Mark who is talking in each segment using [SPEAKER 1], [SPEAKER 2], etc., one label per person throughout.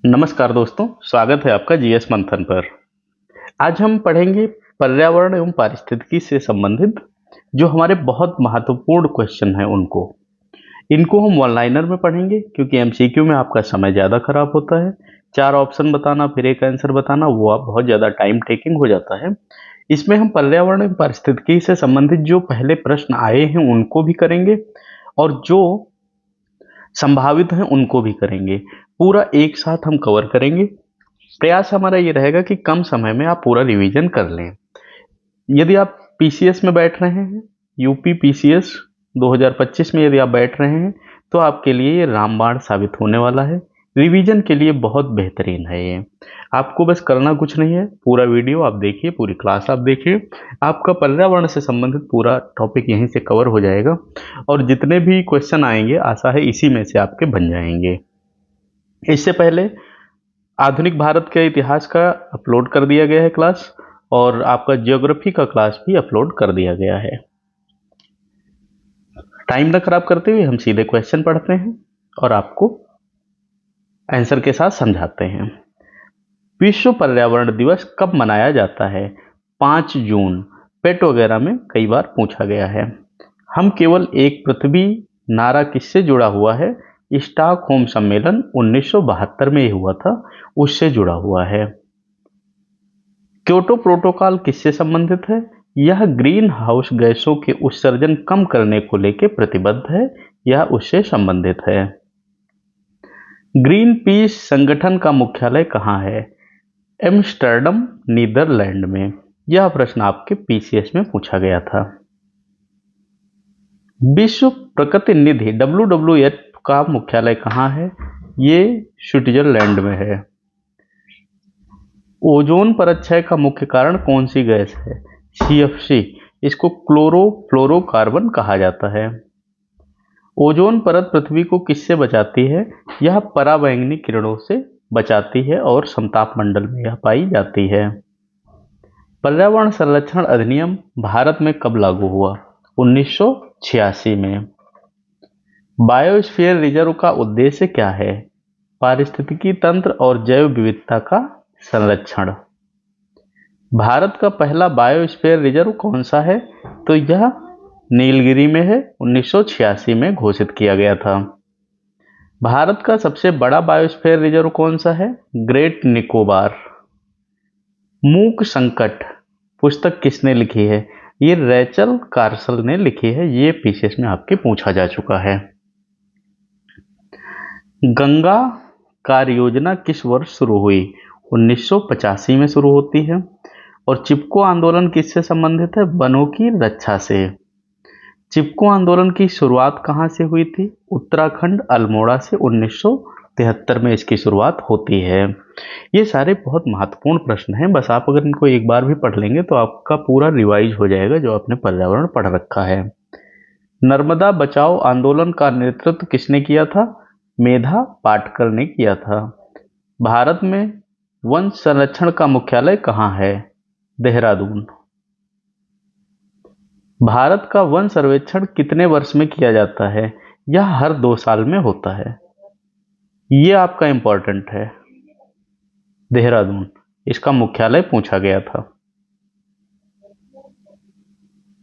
[SPEAKER 1] नमस्कार दोस्तों, स्वागत है आपका जीएस मंथन पर। आज हम पढ़ेंगे पर्यावरण एवं पारिस्थितिकी से संबंधित जो हमारे बहुत महत्वपूर्ण क्वेश्चन हैं उनको। इनको हम वन लाइनर में पढ़ेंगे क्योंकि एमसीक्यू में आपका समय ज़्यादा खराब होता है। 4 ऑप्शन बताना फिर एक आंसर बताना वो आप बहुत ज़्यादा टाइम टेकिंग हो जाता है। इसमें हम पर्यावरण एवं पारिस्थितिकी से संबंधित जो पहले प्रश्न आए हैं उनको भी करेंगे और जो संभावित हैं उनको भी करेंगे। पूरा एक साथ हम कवर करेंगे। प्रयास हमारा ये रहेगा कि कम समय में आप पूरा रिवीजन कर लें। यदि आप पीसीएस में बैठ रहे हैं, यूपी पीसीएस 2025 में यदि आप बैठ रहे हैं तो आपके लिए ये रामबाण साबित होने वाला है। रिवीजन के लिए बहुत बेहतरीन है ये। आपको बस करना कुछ नहीं है, पूरा वीडियो आप देखिए, पूरी क्लास आप देखिए, आपका पर्यावरण से संबंधित पूरा टॉपिक यहीं से कवर हो जाएगा और जितने भी क्वेश्चन आएंगे आशा है इसी में से आपके बन जाएंगे। इससे पहले आधुनिक भारत के इतिहास का अपलोड कर दिया गया है क्लास और आपका ज्योग्राफी का क्लास भी अपलोड कर दिया गया है। टाइम न खराब करते हुए हम सीधे क्वेश्चन पढ़ते हैं और आपको आंसर के साथ समझाते हैं। विश्व पर्यावरण दिवस कब मनाया जाता है? 5 जून। पेट वगैरह में कई बार पूछा गया है। हम केवल एक पृथ्वी नारा किससे जुड़ा हुआ है? स्टॉकहोम सम्मेलन 1972 में हुआ था, उससे जुड़ा हुआ है। क्योटो प्रोटोकॉल किससे संबंधित है? यह ग्रीन हाउस गैसों के उत्सर्जन कम करने को लेकर प्रतिबद्ध है, यह उससे संबंधित है। ग्रीन पीस संगठन का मुख्यालय कहाँ है? एम्स्टर्डम, नीदरलैंड में। यह प्रश्न आपके पीसीएस में पूछा गया था। विश्व प्रकृति निधि WWF का मुख्यालय कहाँ है? ये स्विट्जरलैंड में है। ओजोन परत का मुख्य कारण कौन सी गैस है? CFC। इसको क्लोरोफ्लोरोकार्बन कहा जाता है। ओजोन परत पृथ्वी को किससे बचाती है? यह पराबैंगनी किरणों से बचाती है और समताप मंडल में यह पाई जाती है। पर्यावरण संरक्षण अधिनियम भारत में कब लागू हुआ? 1986 में। बायोस्फीयर रिजर्व का उद्देश्य क्या है? पारिस्थितिकी तंत्र और जैव विविधता का संरक्षण। भारत का पहला बायोस्फीयर रिजर्व कौन सा है? तो यह नीलगिरी में है, 1986 में घोषित किया गया था। भारत का सबसे बड़ा बायोस्फीयर रिजर्व कौन सा है? ग्रेट निकोबार। मूक संकट पुस्तक किसने लिखी है? ये रैचल कार्सल ने लिखी है। ये पीसीएस में आपके पूछा जा चुका है। गंगा कार्य योजना किस वर्ष शुरू हुई? 1985 में शुरू होती है। और चिपको आंदोलन किससे संबंधित है? वनों की रक्षा से। चिपको आंदोलन की शुरुआत कहाँ से हुई थी? उत्तराखंड अल्मोड़ा से 1973 में इसकी शुरुआत होती है। ये सारे बहुत महत्वपूर्ण प्रश्न हैं, बस आप अगर इनको एक बार भी पढ़ लेंगे तो आपका पूरा रिवाइज हो जाएगा जो आपने पर्यावरण पढ़ रखा है। नर्मदा बचाओ आंदोलन का नेतृत्व किसने किया था? मेधा पाटकर ने किया था। भारत में वन संरक्षण का मुख्यालय कहाँ है? देहरादून। भारत का वन सर्वेक्षण कितने वर्ष में किया जाता है? यह हर 2 साल में होता है। ये आपका इंपॉर्टेंट है। देहरादून इसका मुख्यालय पूछा गया था।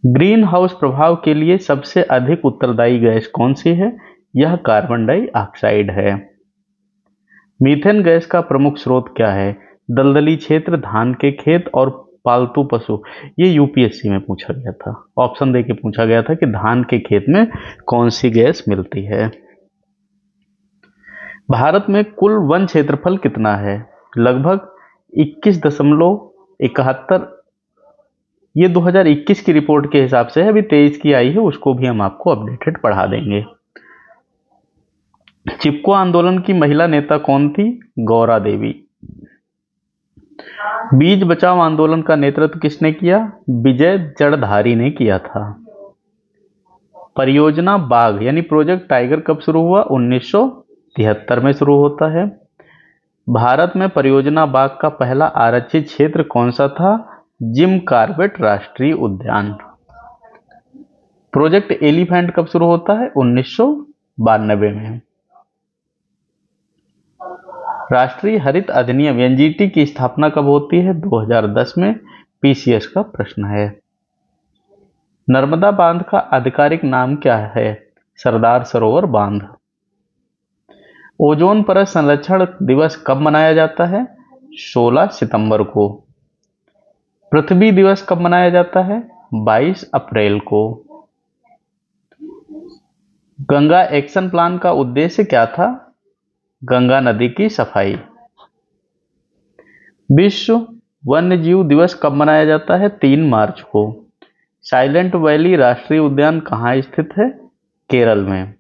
[SPEAKER 1] ग्रीन हाउस प्रभाव के लिए सबसे अधिक उत्तरदायी गैस कौन सी है? यह कार्बन डाइऑक्साइड है। मीथेन गैस का प्रमुख स्रोत क्या है? दलदली क्षेत्र, धान के खेत और पालतू पशु। ये यूपीएससी में पूछा गया था, ऑप्शन दे के पूछा गया था कि धान के खेत में कौन सी गैस मिलती है। भारत में कुल वन क्षेत्रफल कितना है? लगभग 21.71। ये 2021 की रिपोर्ट के हिसाब से है, अभी 23 की आई है, उसको भी हम आपको अपडेटेड पढ़ा देंगे। चिपको आंदोलन की महिला नेता कौन थी? गौरा देवी। बीज बचाओ आंदोलन का नेतृत्व किसने किया? विजय जड़धारी ने किया था। परियोजना बाघ यानी प्रोजेक्ट टाइगर कब शुरू हुआ? 1973 में शुरू होता है। भारत में परियोजना बाघ का पहला आरक्षित क्षेत्र कौन सा था? जिम कार्बेट राष्ट्रीय उद्यान। प्रोजेक्ट एलिफेंट कब शुरू होता है? 1992 में। राष्ट्रीय हरित अधिनियम एनजीटी की स्थापना कब होती है? 2010 में। पीसीएस का प्रश्न है। नर्मदा बांध का आधिकारिक नाम क्या है? सरदार सरोवर बांध। ओजोन परत संरक्षण दिवस कब मनाया जाता है? 16 सितंबर को। पृथ्वी दिवस कब मनाया जाता है? 22 अप्रैल को। गंगा एक्शन प्लान का उद्देश्य क्या था? गंगा नदी की सफाई। विश्व वन्य जीव दिवस कब मनाया जाता है? 3 मार्च को। साइलेंट वैली राष्ट्रीय उद्यान कहाँ स्थित है? केरल में।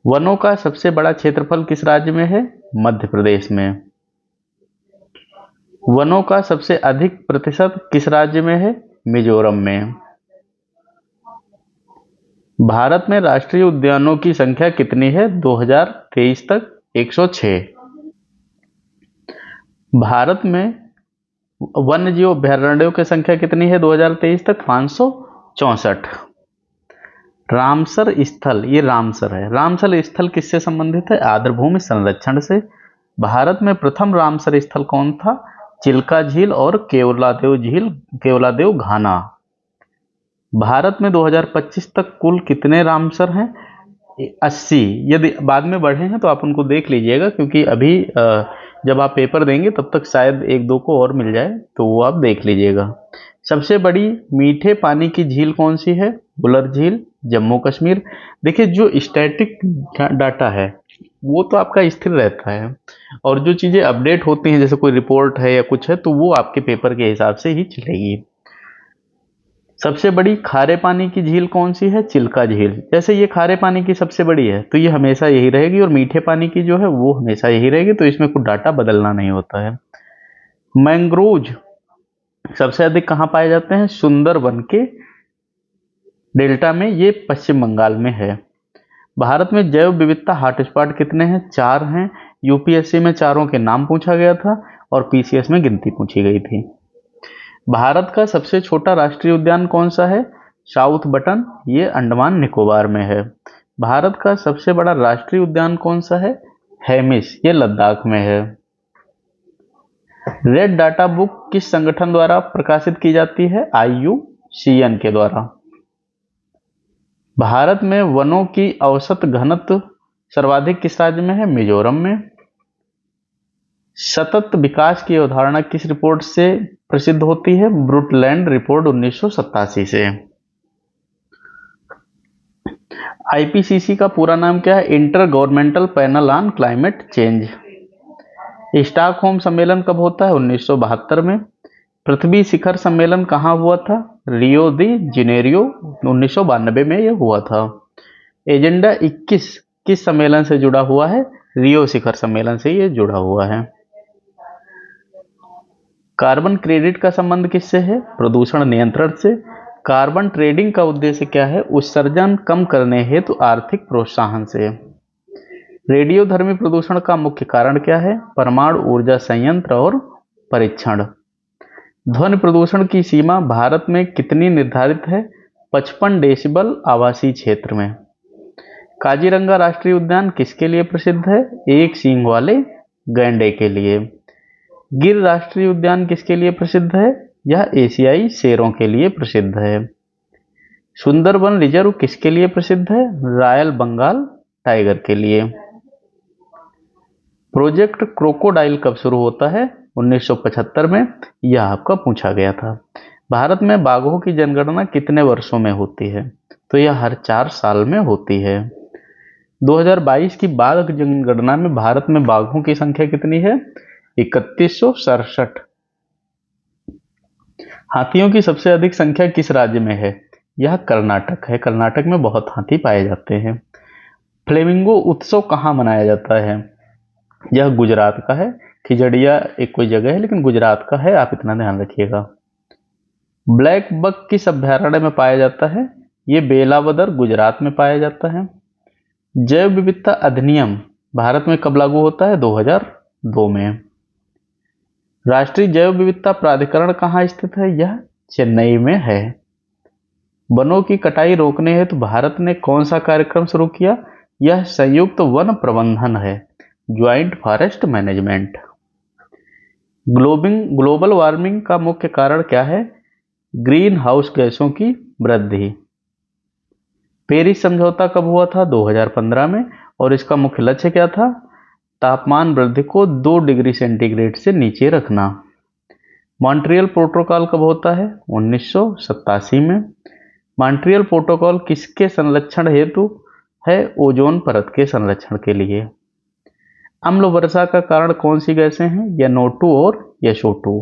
[SPEAKER 1] वनों का सबसे बड़ा क्षेत्रफल किस राज्य में है? मध्य प्रदेश में। वनों का सबसे अधिक प्रतिशत किस राज्य में है? मिजोरम में। भारत में राष्ट्रीय उद्यानों की संख्या कितनी है 2023 तक? 106। भारत में वन्य जीव अभयारण्यों की संख्या कितनी है 2023 तक? 564। रामसर स्थल, ये रामसर है। रामसर स्थल किससे संबंधित है? आर्द्रभूमि संरक्षण से। भारत में प्रथम रामसर स्थल कौन था? चिल्का झील और केवलादेव झील, केवलादेव घाना। भारत में 2025 तक कुल कितने रामसर हैं? 80। यदि बाद में बढ़े हैं तो आप उनको देख लीजिएगा, क्योंकि अभी जब आप पेपर देंगे तब तक शायद एक दो को और मिल जाए, तो वो आप देख लीजिएगा। सबसे बड़ी मीठे पानी की झील कौन सी है? बुलर झील, जम्मू कश्मीर। देखिए, जो स्टैटिक डाटा है वो तो आपका स्थिर रहता है, और जो चीज़ें अपडेट होती हैं, जैसे कोई रिपोर्ट है या कुछ है, तो वो आपके पेपर के हिसाब से ही चलेगी। सबसे बड़ी खारे पानी की झील कौन सी है? चिल्का झील। जैसे ये खारे पानी की सबसे बड़ी है तो ये हमेशा यही रहेगी, और मीठे पानी की जो है वो हमेशा यही रहेगी, तो इसमें कुछ डाटा बदलना नहीं होता है। मैंग्रोव सबसे अधिक कहाँ पाए जाते हैं? सुंदरबन के डेल्टा में, ये पश्चिम बंगाल में है। भारत में जैव विविधता हॉटस्पॉट कितने हैं? 4 हैं। यूपीएससी में चारों के नाम पूछा गया था और पीसीएस में गिनती पूछी गई थी। भारत का सबसे छोटा राष्ट्रीय उद्यान कौन सा है? साउथ बटन, ये अंडमान निकोबार में है। भारत का सबसे बड़ा राष्ट्रीय उद्यान कौन सा है? हेमिस, ये लद्दाख में है। रेड डाटा बुक किस संगठन द्वारा प्रकाशित की जाती है? IUCN के द्वारा। भारत में वनों की औसत घनत्व सर्वाधिक किस राज्य में है? मिजोरम में। सतत विकास की अवधारणा किस रिपोर्ट से प्रसिद्ध होती है? ब्रुटलैंड रिपोर्ट 1987 से। आईपीसीसी का पूरा नाम क्या है? Inter governmental panel on climate change. Stockholm सम्मेलन कब होता है? 1972 में। पृथ्वी शिखर सम्मेलन कहाँ हुआ था? रियो दी जेनेरियो 1992 में यह हुआ था। एजेंडा 21 किस सम्मेलन से जुड़ा हुआ है? रियो शिखर सम्मेलन से यह जुड़ा हुआ है। कार्बन क्रेडिट का संबंध किससे है? प्रदूषण नियंत्रण से। कार्बन ट्रेडिंग का उद्देश्य क्या है? उत्सर्जन कम करने हेतु आर्थिक प्रोत्साहन से। रेडियोधर्मी प्रदूषण का मुख्य कारण क्या है? परमाणु ऊर्जा संयंत्र और परीक्षण। ध्वनि प्रदूषण की सीमा भारत में कितनी निर्धारित है? 55 डेसिबल आवासीय क्षेत्र में। काजीरंगा राष्ट्रीय उद्यान किसके लिए प्रसिद्ध है? एक सींग वाले गैंडे के लिए। गिर राष्ट्रीय उद्यान किसके लिए प्रसिद्ध है? यह एशियाई शेरों के लिए प्रसिद्ध है। सुंदरबन रिजर्व किसके लिए प्रसिद्ध है? रॉयल बंगाल टाइगर के लिए। प्रोजेक्ट क्रोकोडाइल कब शुरू होता है? 1975 में। यह आपका पूछा गया था। भारत में बाघों की जनगणना कितने वर्षों में होती है? तो यह हर 4 साल में होती है। 2022 की बाघ जनगणना में भारत में बाघों की संख्या कितनी है? 3167। हाथियों की सबसे अधिक संख्या किस राज्य में है? यह कर्नाटक है। कर्नाटक में बहुत हाथी पाए जाते हैं। फ्लेमिंगो उत्सव कहाँ मनाया जाता है? यह गुजरात का है। खिजड़िया एक कोई जगह है, लेकिन गुजरात का है, आप इतना ध्यान रखिएगा। ब्लैक बक किस अभयारण्य में पाया जाता है? ये बेलावदर गुजरात में पाया जाता है। जैव विविधता अधिनियम भारत में कब लागू होता है? 2002 में। राष्ट्रीय जैव विविधता प्राधिकरण कहाँ स्थित है? यह चेन्नई में है। वनों की कटाई रोकने हेतु भारत ने कौन सा कार्यक्रम शुरू किया? यह संयुक्त वन प्रबंधन है। Joint forest management. Global warming का मुख्य कारण क्या है? ग्रीन हाउस गैसों की वृद्धि। पेरिस समझौता कब हुआ था? 2015 में। और इसका मुख्य लक्ष्य क्या था? तापमान वृद्धि को 2 डिग्री सेंटीग्रेड से नीचे रखना। मॉन्ट्रियल प्रोटोकॉल कब होता है? 1987 में। मॉन्ट्रियल प्रोटोकॉल किसके संरक्षण हेतु है? ओजोन परत के संरक्षण के लिए। अम्ल वर्षा का कारण कौन सी गैसें हैं? NO2 और SO2।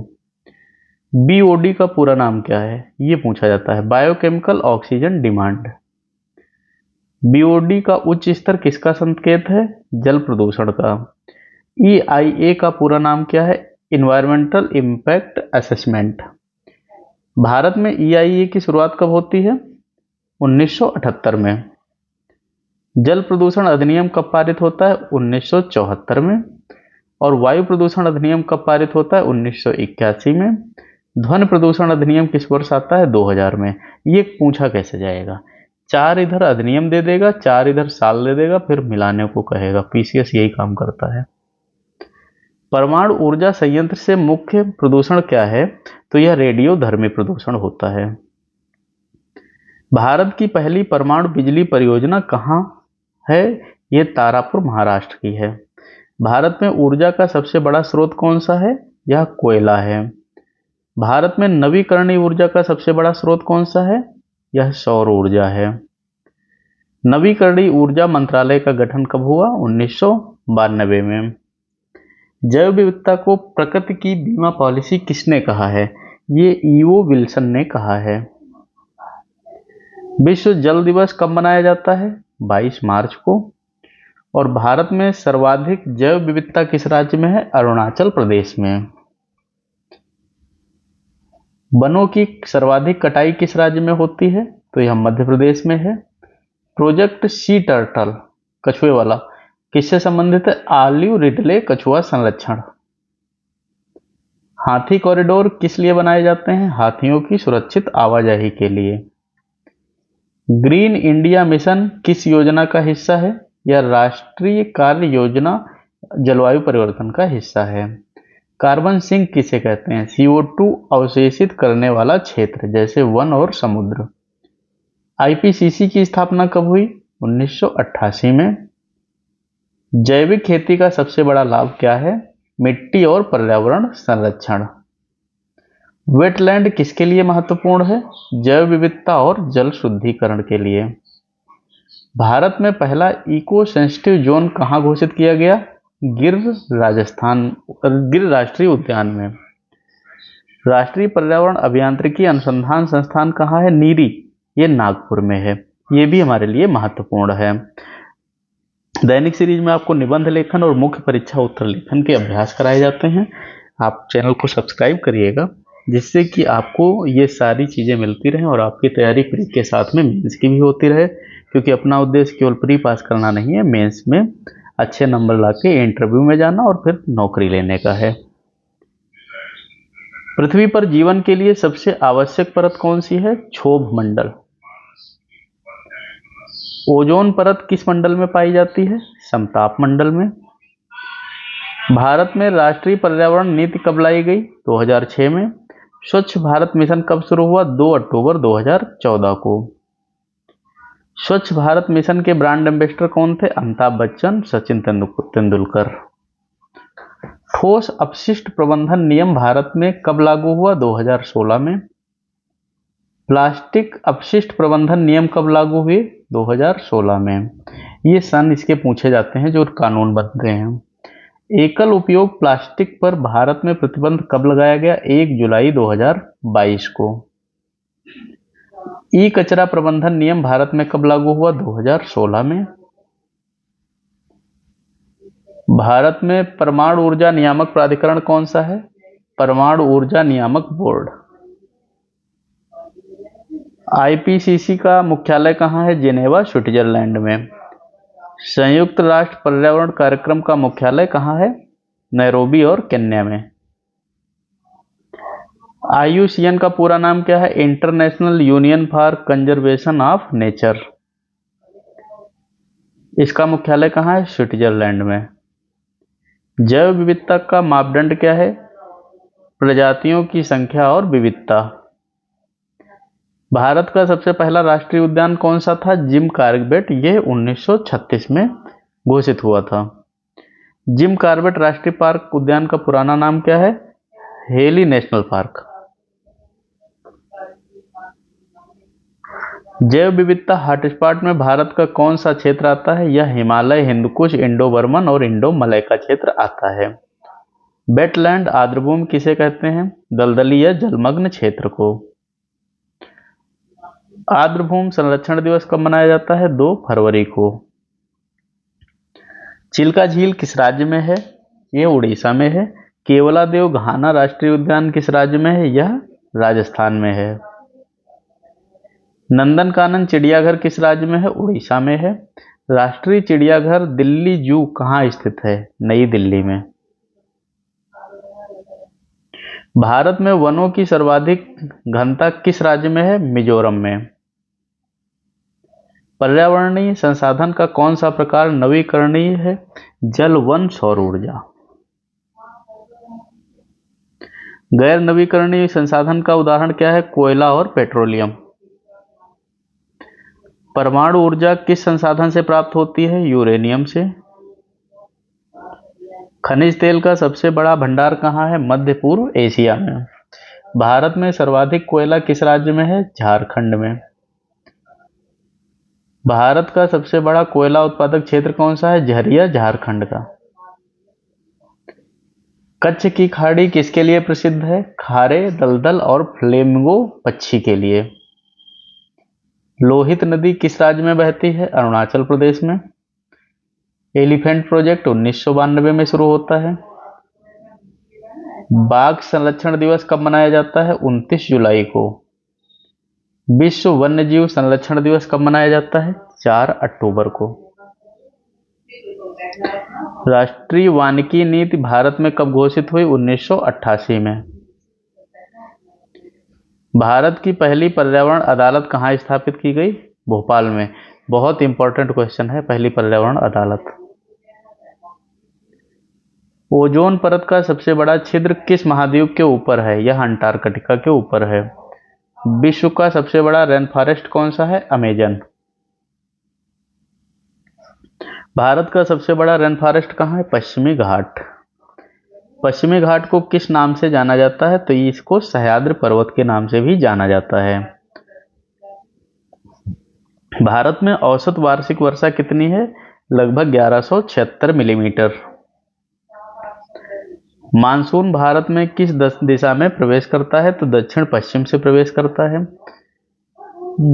[SPEAKER 1] BOD का पूरा नाम क्या है? ये पूछा जाता है, बायोकेमिकल ऑक्सीजन डिमांड। BOD का उच्च स्तर किसका संकेत है? जल प्रदूषण का। EIA का पूरा नाम क्या है? Environmental impact assessment. भारत में EIA की शुरुआत कब होती है? 1978 में। जल प्रदूषण अधिनियम कब पारित होता है? 1974 में। और वायु प्रदूषण अधिनियम कब पारित होता है? 1981 में। ध्वनि प्रदूषण अधिनियम किस वर्ष आता है? 2000 में। ये पूछा कैसे जाएगा? 4 इधर अधिनियम दे देगा, 4 इधर साल दे देगा, फिर मिलाने को कहेगा। PCS यही काम करता है। परमाणु ऊर्जा संयंत्र से मुख्य प्रदूषण क्या है? तो यह रेडियोधर्मी प्रदूषण होता है। भारत की पहली परमाणु बिजली परियोजना कहाँ है? ये तारापुर महाराष्ट्र की है। भारत में ऊर्जा का सबसे बड़ा स्रोत कौन सा है? यह कोयला है। भारत में नवीकरणीय ऊर्जा का सबसे बड़ा स्रोत कौन सा है? यह सौर ऊर्जा है। नवीकरणीय ऊर्जा मंत्रालय का गठन कब हुआ? 1992 में। जैव विविधता को प्रकृति की बीमा पॉलिसी किसने कहा है? ये E.O. विल्सन ने कहा है। विश्व जल दिवस कब मनाया जाता है? 22 मार्च को। और भारत में सर्वाधिक जैव विविधता किस राज्य में है? अरुणाचल प्रदेश में। वनों की सर्वाधिक कटाई किस राज्य में होती है? तो यह मध्य प्रदेश में है। प्रोजेक्ट सी टर्टल, कछुए वाला, किससे संबंधित है? ऑलिव रिडले कछुआ संरक्षण। हाथी कॉरिडोर किस लिए बनाए जाते हैं? हाथियों की सुरक्षित आवाजाही के लिए। ग्रीन इंडिया मिशन किस योजना का हिस्सा है? यह राष्ट्रीय कार्य योजना जलवायु परिवर्तन का हिस्सा है। कार्बन सिंक किसे कहते हैं? CO2 अवशेषित करने वाला क्षेत्र, जैसे वन और समुद्र। IPCC की स्थापना कब हुई? 1988 में। जैविक खेती का सबसे बड़ा लाभ क्या है? मिट्टी और पर्यावरण संरक्षण। वेटलैंड किसके लिए महत्वपूर्ण है? जैव विविधता और जल शुद्धिकरण के लिए। भारत में पहला इको सेंसिटिव जोन कहाँ घोषित किया गया? गिर राष्ट्रीय उद्यान में। राष्ट्रीय पर्यावरण अभियांत्रिकी अनुसंधान संस्थान कहाँ है? नीरी, ये नागपुर में है। ये भी हमारे लिए महत्वपूर्ण है। दैनिक सीरीज में आपको निबंध लेखन और मुख्य परीक्षा उत्तर लेखन के अभ्यास कराए जाते हैं। आप चैनल को सब्सक्राइब करिएगा, जिससे कि आपको ये सारी चीज़ें मिलती रहें और आपकी तैयारी प्री के साथ में मेंस की भी होती रहे, क्योंकि अपना उद्देश्य केवल प्री पास करना नहीं है, मेंस में अच्छे नंबर लाके इंटरव्यू में जाना और फिर नौकरी लेने का है। पृथ्वी पर जीवन के लिए सबसे आवश्यक परत कौन सी है? क्षोभ मंडल। ओजोन परत किस मंडल में पाई जाती है? समताप मंडल में। भारत में राष्ट्रीय पर्यावरण नीति कब लाई गई? 2006 में। स्वच्छ भारत मिशन कब शुरू हुआ? 2 अक्टूबर 2014 को। स्वच्छ भारत मिशन के ब्रांड एम्बेसडर कौन थे? अमिताभ बच्चन, सचिन तेंदुलकर। ठोस अपशिष्ट प्रबंधन नियम भारत में कब लागू हुआ? 2016 में। प्लास्टिक अपशिष्ट प्रबंधन नियम कब लागू हुए? 2016 में। ये सन इसके पूछे जाते हैं जो कानून बनते हैं। एकल उपयोग प्लास्टिक पर भारत में प्रतिबंध कब लगाया गया? 1 जुलाई 2022 को। ई कचरा प्रबंधन नियम भारत में कब लागू हुआ? 2016 में। भारत में परमाणु ऊर्जा नियामक प्राधिकरण कौन सा है? परमाणु ऊर्जा नियामक बोर्ड। IPCC का मुख्यालय कहाँ है? जेनेवा, स्विट्जरलैंड में। संयुक्त राष्ट्र पर्यावरण कार्यक्रम का मुख्यालय कहाँ है? नैरोबी और केन्या में। IUCN का पूरा नाम क्या है? International union for conservation of nature. इसका मुख्यालय कहाँ है? स्विट्जरलैंड में। जैव विविधता का मापदंड क्या है? प्रजातियों की संख्या और विविधता। भारत का सबसे पहला राष्ट्रीय उद्यान कौन सा था? जिम कॉर्बेट, यह 1936 में घोषित हुआ था। जिम कॉर्बेट राष्ट्रीय पार्क उद्यान का पुराना नाम क्या है? Heli national park. जैव विविधता हॉटस्पॉट में भारत का कौन सा क्षेत्र आता है? यह हिमालय, हिंदकुश, इंडो बर्मन और इंडो मलय का क्षेत्र आता है। वेटलैंड आर्द्रभूमि किसे कहते हैं? दलदली या जलमग्न क्षेत्र को। आर्द्रभूमि संरक्षण दिवस कब मनाया जाता है? 2 फरवरी को। चिल्का झील किस राज्य में है? ये उड़ीसा में है। केवलादेव घाना राष्ट्रीय उद्यान किस राज्य में है? यह राजस्थान में है। नंदनकानन चिड़ियाघर किस राज्य में है? उड़ीसा में है। राष्ट्रीय चिड़ियाघर दिल्ली जू कहाँ स्थित है? नई दिल्ली में। भारत में वनों की सर्वाधिक घनता किस राज्य में है? मिजोरम में। पर्यावरणीय संसाधन का कौन सा प्रकार नवीकरणीय है? जल, वन, सौर ऊर्जा। गैर नवीकरणीय संसाधन का उदाहरण क्या है? कोयला और पेट्रोलियम। परमाणु ऊर्जा किस संसाधन से प्राप्त होती है? यूरेनियम से। खनिज तेल का सबसे बड़ा भंडार कहाँ है? मध्य पूर्व एशिया में। भारत में सर्वाधिक कोयला किस राज्य में है? झारखंड में। भारत का सबसे बड़ा कोयला उत्पादक क्षेत्र कौन सा है? झरिया, झारखंड का। कच्छ की खाड़ी किसके लिए प्रसिद्ध है? खारे, दलदल और फ्लेमिंगो पक्षी के लिए। लोहित नदी किस राज्य में बहती है? अरुणाचल प्रदेश में। एलिफेंट प्रोजेक्ट 1992 में शुरू होता है। बाघ संरक्षण दिवस कब मनाया जाता है? 29 जुलाई को। विश्व वन्यजीव संरक्षण दिवस कब मनाया जाता है? 4 अक्टूबर को। राष्ट्रीय वानिकी नीति भारत में कब घोषित हुई? 1988 में। भारत की पहली पर्यावरण अदालत कहाँ स्थापित की गई? भोपाल में। बहुत इंपॉर्टेंट क्वेश्चन है पहली पर्यावरण अदालत। ओजोन परत का सबसे बड़ा छिद्र किस महाद्वीप के ऊपर है? यह अंटार्कटिका के ऊपर है। विश्व का सबसे बड़ा रेन फॉरेस्ट कौन सा है? अमेजन। भारत का सबसे बड़ा रेन फॉरेस्ट कहाँ है? पश्चिमी घाट। पश्चिमी घाट को किस नाम से जाना जाता है? तो इसको सह्याद्री पर्वत के नाम से भी जाना जाता है। भारत में औसत वार्षिक वर्षा कितनी है? लगभग 1176 मिलीमीटर। मानसून भारत में किस दिशा में प्रवेश करता है? तो दक्षिण पश्चिम से प्रवेश करता है।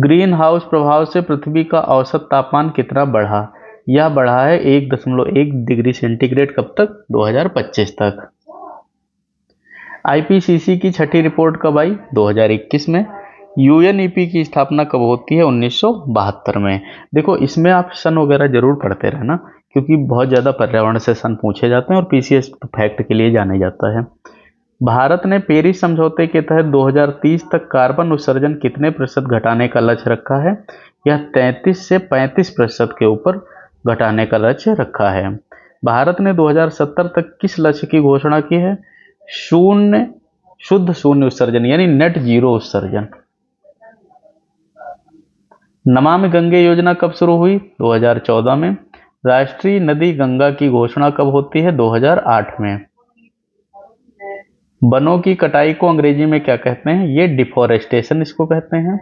[SPEAKER 1] ग्रीन हाउस प्रभाव से पृथ्वी का औसत तापमान कितना बढ़ा? यह बढ़ा है 1.1 डिग्री सेंटीग्रेड। कब तक? 2025 तक। आईपीसीसी की छठी रिपोर्ट कब आई? 2021 में। यूएनईपी की स्थापना कब होती है? 1972 में। देखो इसमें आप सन वगैरह जरूर पढ़ते रहना क्योंकि बहुत ज़्यादा पर्यावरण से सन पूछे जाते हैं और पीसीएस फैक्ट के लिए जाना जाता है। भारत ने पेरिस समझौते के तहत 2030 तक कार्बन उत्सर्जन कितने प्रतिशत घटाने का लक्ष्य रखा है? यह 33 से 35% के ऊपर घटाने का लक्ष्य रखा है। भारत ने 2070 तक किस लक्ष्य की घोषणा की है? शुद्ध शून्य उत्सर्जन यानी नेट जीरो उत्सर्जन। नमामि गंगे योजना कब शुरू हुई? 2014 में। राष्ट्रीय नदी गंगा की घोषणा कब होती है? 2008 में। वनों की कटाई को अंग्रेजी में क्या कहते हैं? ये डिफोरेस्टेशन इसको कहते हैं।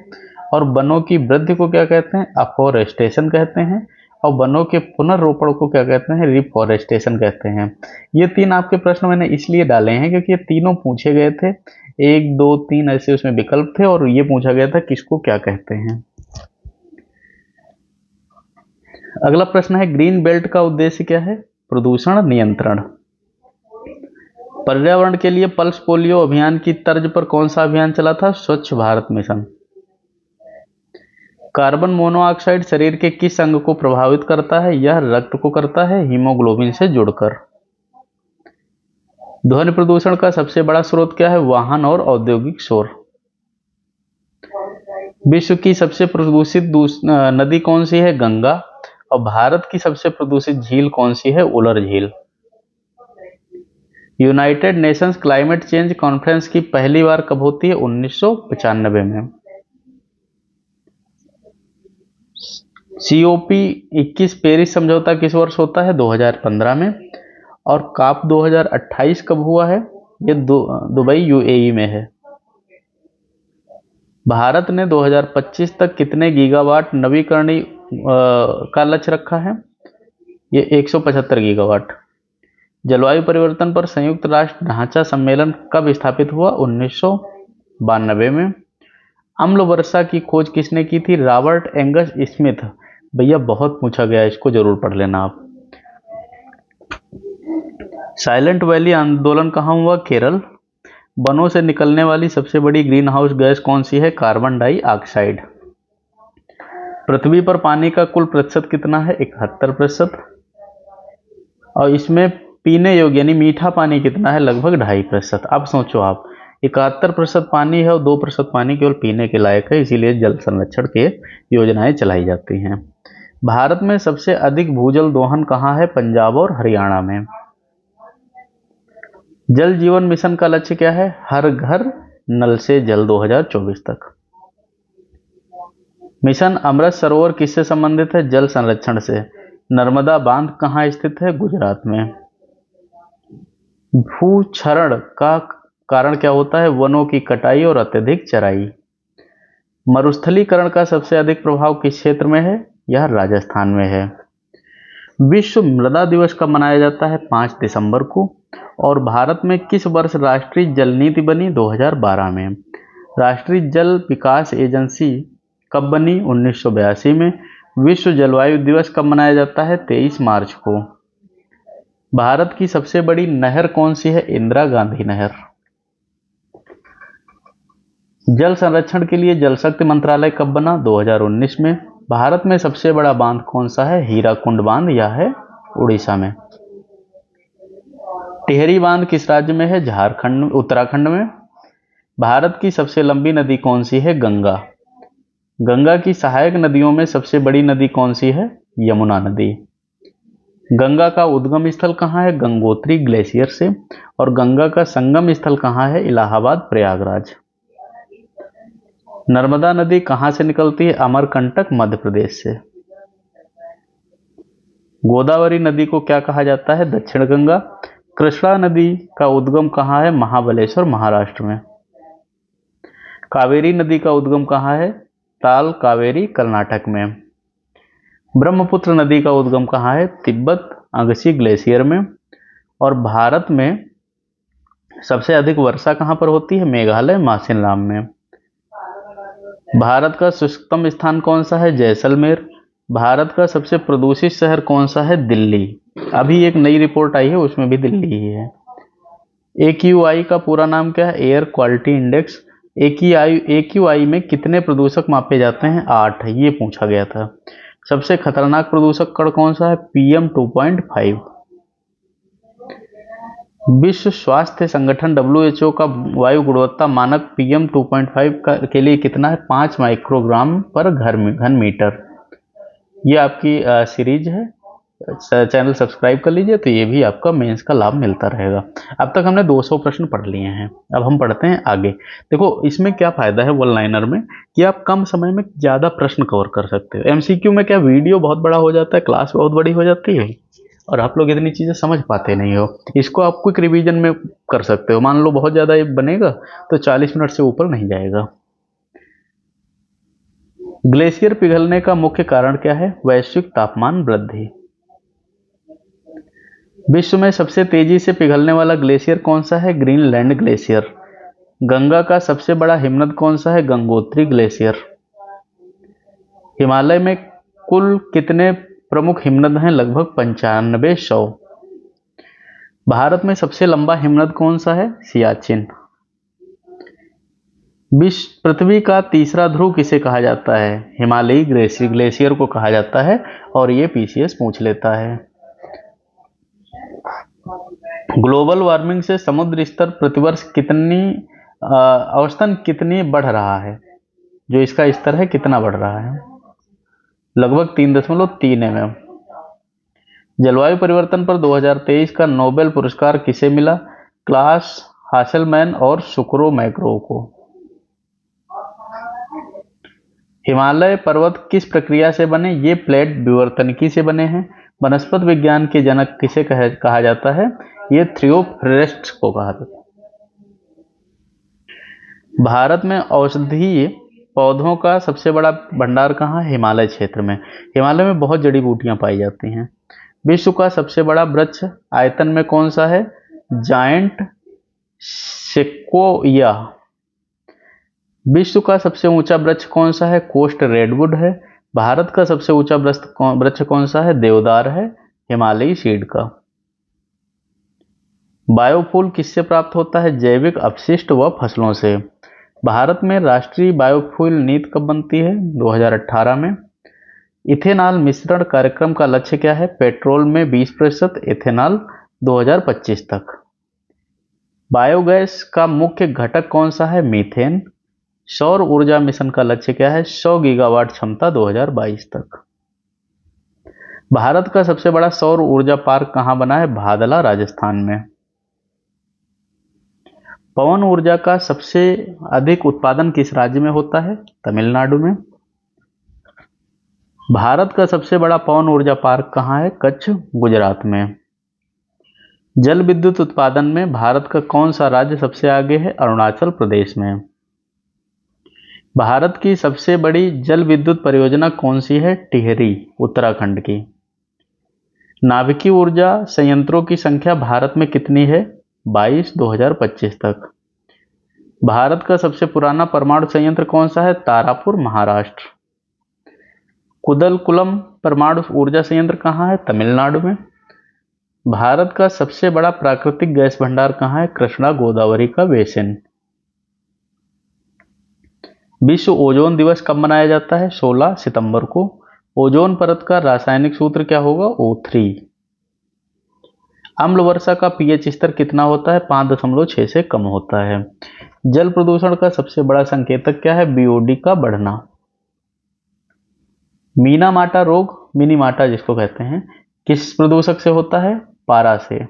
[SPEAKER 1] और वनों की वृद्धि को क्या कहते हैं? अफोरेस्टेशन कहते हैं। और वनों के पुनर्रोपण को क्या कहते हैं? रिफोरेस्टेशन कहते हैं। ये 3 आपके प्रश्न मैंने इसलिए डाले हैं क्योंकि ये तीनों पूछे गए थे। 1, 2, 3 ऐसे उसमें विकल्प थे और ये पूछा गया था किसको क्या कहते हैं। अगला प्रश्न है ग्रीन बेल्ट का उद्देश्य क्या है? प्रदूषण नियंत्रण। पर्यावरण के लिए पल्स पोलियो अभियान की तर्ज पर कौन सा अभियान चला था? स्वच्छ भारत मिशन। कार्बन मोनोऑक्साइड शरीर के किस अंग को प्रभावित करता है? यह रक्त को करता है हीमोग्लोबिन से जुड़कर। ध्वनि प्रदूषण का सबसे बड़ा स्रोत क्या है? वाहन और औद्योगिक शोर। विश्व की सबसे प्रदूषित नदी कौन सी है? गंगा। और भारत की सबसे प्रदूषित झील कौन सी है? उलर झील। United Nations climate change conference की पहली बार कब होती है? 1995 में। COP 21 पेरिस समझौता किस वर्ष होता है? 2015 में। और COP 2028 कब हुआ है? ये दुबई UAE में है। भारत ने 2025 तक कितने गीगावाट नवीकरणीय का लक्ष्य रखा है? ये 175 गीगावाट। जलवायु परिवर्तन पर संयुक्त राष्ट्र ढांचा सम्मेलन कब स्थापित हुआ? 1992 में। अम्ल वर्षा की खोज किसने की थी? Robert Angus Smith. भैया बहुत पूछा गया है, इसको जरूर पढ़ लेना आप। साइलेंट वैली आंदोलन कहाँ हुआ? केरल। वनों से निकलने वाली सबसे बड़ी ग्रीन हाउस गैस कौन सी है? Carbon dioxide. पृथ्वी पर पानी का कुल प्रतिशत कितना है? 71%। और इसमें पीने योग्य यानी मीठा पानी कितना है? लगभग 2.5%। अब सोचो आप, 71% पानी है और 2% पानी केवल पीने के लायक है, इसीलिए जल संरक्षण के योजनाएं चलाई जाती हैं। भारत में सबसे अधिक भूजल दोहन कहाँ है? पंजाब और हरियाणा में। जल जीवन मिशन का लक्ष्य क्या है? हर घर नल से जल 2024 तक। मिशन अमृत सरोवर किससे संबंधित है? जल संरक्षण से। नर्मदा बांध कहाँ स्थित है? गुजरात में। भूक्षरण का कारण क्या होता है? वनों की कटाई और अत्यधिक चराई। मरुस्थलीकरण का सबसे अधिक प्रभाव किस क्षेत्र में है? यह राजस्थान में है। विश्व मृदा दिवस कब मनाया जाता है? 5 दिसंबर को। और भारत में किस वर्ष राष्ट्रीय जल नीति बनी? 2012 में। राष्ट्रीय जल विकास एजेंसी कब बनी? 1982 में। विश्व जलवायु दिवस कब मनाया जाता है? 23 मार्च को। भारत की सबसे बड़ी नहर कौन सी है? इंदिरा गांधी नहर। जल संरक्षण के लिए जल शक्ति मंत्रालय कब बना? 2019 में। भारत में सबसे बड़ा बांध कौन सा है? हीराकुंड बांध, यह है उड़ीसा में। टिहरी बांध किस राज्य में है? झारखंड, उत्तराखंड में। भारत की सबसे लंबी नदी कौन सी है? गंगा। गंगा की सहायक नदियों में सबसे बड़ी नदी कौन सी है? यमुना नदी। गंगा का उद्गम स्थल कहाँ है? गंगोत्री ग्लेशियर से। और गंगा का संगम स्थल कहाँ है? इलाहाबाद, प्रयागराज। नर्मदा नदी कहाँ से निकलती है? अमरकंटक, मध्य प्रदेश से। गोदावरी नदी को क्या कहा जाता है? दक्षिण गंगा। कृष्णा नदी का उद्गम कहाँ है? महाबलेश्वर, महाराष्ट्र में। कावेरी नदी का उद्गम कहाँ है? ताल कावेरी, कर्नाटक में। ब्रह्मपुत्र नदी का उद्गम कहाँ है? तिब्बत, अंगसी ग्लेशियर में। और भारत में सबसे अधिक वर्षा कहाँ पर होती है? मेघालय, मासिनराम में। भारत का शुष्कतम स्थान कौन सा है? जैसलमेर। भारत का सबसे प्रदूषित शहर कौन सा है? दिल्ली। अभी एक नई रिपोर्ट आई है, उसमें भी दिल्ली ही है। AQI का पूरा नाम क्या है? Air quality index. AQI में कितने प्रदूषक मापे जाते हैं? 8। ये पूछा गया था। सबसे खतरनाक प्रदूषक कण कौन सा है? PM 2.5। विश्व स्वास्थ्य संगठन WHO का वायु गुणवत्ता मानक PM 2.5 के लिए कितना है? 5 माइक्रोग्राम पर घन मीटर। ये आपकी सीरीज है, चैनल सब्सक्राइब कर लीजिए, तो ये भी आपका मेंस का लाभ मिलता रहेगा। अब तक हमने 200 प्रश्न पढ़ लिए हैं, अब हम पढ़ते हैं आगे। देखो इसमें क्या फायदा है वन लाइनर में, कि आप कम समय में ज़्यादा प्रश्न कवर कर सकते हो। MCQ में क्या वीडियो बहुत बड़ा हो जाता है, क्लास बहुत बड़ी हो जाती है और आप लोग इतनी चीज़ें समझ पाते नहीं हो। इसको आप क्विक रिवीजन में कर सकते हो। मान लो बहुत ज़्यादा ये बनेगा तो 40 मिनट से ऊपर नहीं जाएगा। ग्लेशियर पिघलने का मुख्य कारण क्या है? वैश्विक तापमान वृद्धि। विश्व में सबसे तेजी से पिघलने वाला ग्लेशियर कौन सा है? Greenland glacier. गंगा का सबसे बड़ा हिमनद कौन सा है? गंगोत्री ग्लेशियर। हिमालय में कुल कितने प्रमुख हिमनद हैं? लगभग 9500। भारत में सबसे लंबा हिमनद कौन सा है? सियाचिन। विश्व पृथ्वी का तीसरा ध्रुव किसे कहा जाता है? हिमालयी ग्लेशियर को कहा जाता है। और ये PCS पूछ लेता है। ग्लोबल वार्मिंग से समुद्र स्तर प्रतिवर्ष कितनी औसतन कितनी बढ़ रहा है? जो इसका स्तर है कितना बढ़ रहा है? लगभग 3.3 mm। जलवायु परिवर्तन पर 2023 का नोबेल पुरस्कार किसे मिला? क्लास हासेलमैन और सुक्रो मैक्रो को। हिमालय पर्वत किस प्रक्रिया से बने? ये प्लेट विवर्तनिकी से बने हैं। वनस्पति विज्ञान के जनक किसे कहा जाता है? ये थियोफ्रेस्टस को कहा जाता है। भारत में औषधीय पौधों का सबसे बड़ा भंडार कहाँ है? हिमालय क्षेत्र में। हिमालय में बहुत जड़ी बूटियां पाई जाती हैं। विश्व का सबसे बड़ा वृक्ष आयतन में कौन सा है? जायंट सेक्वोया। विश्व का सबसे ऊंचा वृक्ष कौन सा है? कोस्ट रेडवुड है। भारत का सबसे ऊंचा वृक्ष कौन सा है? देवदार है, हिमालयी सीड का। बायोफ्यूल किससे प्राप्त होता है? जैविक अपशिष्ट व फसलों से। भारत में राष्ट्रीय बायोफ्यूल नीति कब बनती है? 2018 में। इथेनॉल मिश्रण कार्यक्रम का लक्ष्य क्या है? पेट्रोल में 20% इथेनॉल 2025 तक। बायोगैस का मुख्य घटक कौन सा है? मीथेन। सौर ऊर्जा मिशन का लक्ष्य क्या है? 100 गीगावाट क्षमता 2022 तक। भारत का सबसे बड़ा सौर ऊर्जा पार्क कहां बना है? भादला, राजस्थान में। पवन ऊर्जा का सबसे अधिक उत्पादन किस राज्य में होता है? तमिलनाडु में। भारत का सबसे बड़ा पवन ऊर्जा पार्क कहां है? कच्छ, गुजरात में। जल विद्युत उत्पादन में भारत का कौन सा राज्य सबसे आगे है? अरुणाचल प्रदेश में। भारत की सबसे बड़ी जल विद्युत परियोजना कौन सी है? टिहरी, उत्तराखंड की। नाभिकीय ऊर्जा संयंत्रों की संख्या भारत में कितनी है? 22, 2025 तक। भारत का सबसे पुराना परमाणु संयंत्र कौन सा है? तारापुर, महाराष्ट्र। कुदलकुलम परमाणु ऊर्जा संयंत्र कहाँ है? तमिलनाडु में। भारत का सबसे बड़ा प्राकृतिक गैस भंडार कहाँ है? कृष्णा गोदावरी का बेसिन। विश्व ओजोन दिवस कब मनाया जाता है? 16 सितंबर को। ओजोन परत का रासायनिक सूत्र क्या होगा? O3। अम्ल वर्षा का पीएच स्तर कितना होता है? 5.6 से कम होता है। जल प्रदूषण का सबसे बड़ा संकेतक क्या है? बीओडी का बढ़ना। मीना-माटा रोग, मिनी-माटा जिसको कहते हैं, किस प्रदूषक से होता है? पारा से।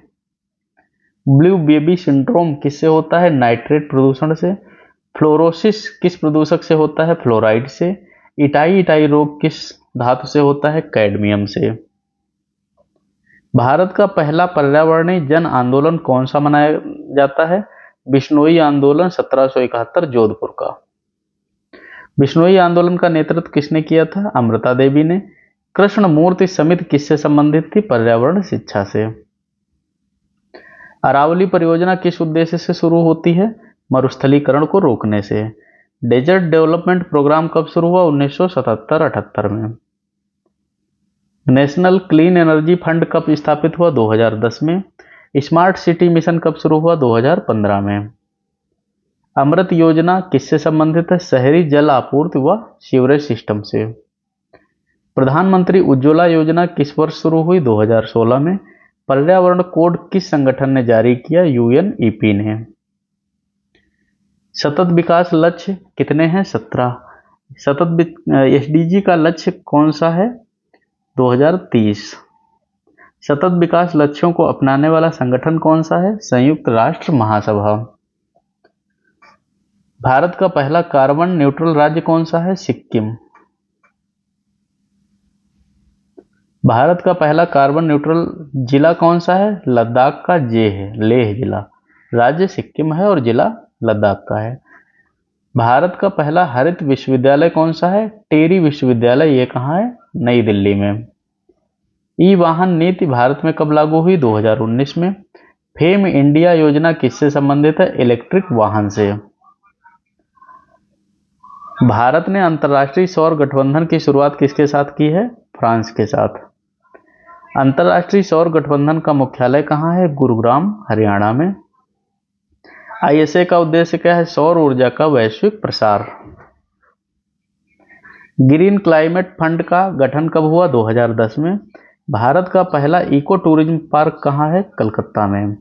[SPEAKER 1] ब्लू बेबी सिंड्रोम किससे होता है? नाइट्रेट प्रदूषण से। फ्लोरोसिस किस प्रदूषक से होता है? फ्लोराइड से। इटाई इटाई रोग किस धातु से होता है? कैडमियम से। भारत का पहला पर्यावरणीय जन आंदोलन कौन सा मनाया जाता है? बिश्नोई आंदोलन 1771 जोधपुर का। बिश्नोई आंदोलन का नेतृत्व किसने किया था? अमृता देवी ने। कृष्ण मूर्ति समिति किससे संबंधित थी? पर्यावरण शिक्षा से। अरावली परियोजना किस उद्देश्य से शुरू होती है? मरुस्थलीकरण को रोकने से। डेजर्ट डेवलपमेंट प्रोग्राम कब शुरू हुआ? 1977-78 में। नेशनल क्लीन एनर्जी फंड कब स्थापित हुआ? 2010 में। स्मार्ट सिटी मिशन कब शुरू हुआ? 2015 में। अमृत योजना किससे संबंधित है? शहरी जल आपूर्ति व सीवरेज सिस्टम से। प्रधानमंत्री उज्ज्वला योजना किस वर्ष शुरू हुई? 2016 में। पर्यावरण कोड किस संगठन ने जारी किया? यूएनईपी ने। सतत विकास लक्ष्य कितने हैं? 17। एसडीजी का लक्ष्य कौन सा है? 2030। सतत विकास लक्ष्यों को अपनाने वाला संगठन कौन सा है? संयुक्त राष्ट्र महासभा। भारत का पहला कार्बन न्यूट्रल राज्य कौन सा है? सिक्किम। भारत का पहला कार्बन न्यूट्रल जिला कौन सा है? लद्दाख का लेह जिला। राज्य सिक्किम है और जिला लद्दाख का है। भारत का पहला हरित विश्वविद्यालय कौन सा है? टेरी विश्वविद्यालय। ये कहाँ है? नई दिल्ली में। ई वाहन नीति भारत में कब लागू हुई? 2019 में। फेम इंडिया योजना किससे संबंधित है? इलेक्ट्रिक वाहन से। भारत ने अंतर्राष्ट्रीय सौर गठबंधन की शुरुआत किसके साथ की है? फ्रांस के साथ। अंतर्राष्ट्रीय सौर गठबंधन का मुख्यालय कहाँ है? गुरुग्राम, हरियाणा में। आईएसए का उद्देश्य क्या है? सौर ऊर्जा का वैश्विक प्रसार। ग्रीन क्लाइमेट फंड का गठन कब हुआ? 2010 में। भारत का पहला इको टूरिज्म पार्क कहाँ है? कलकत्ता में।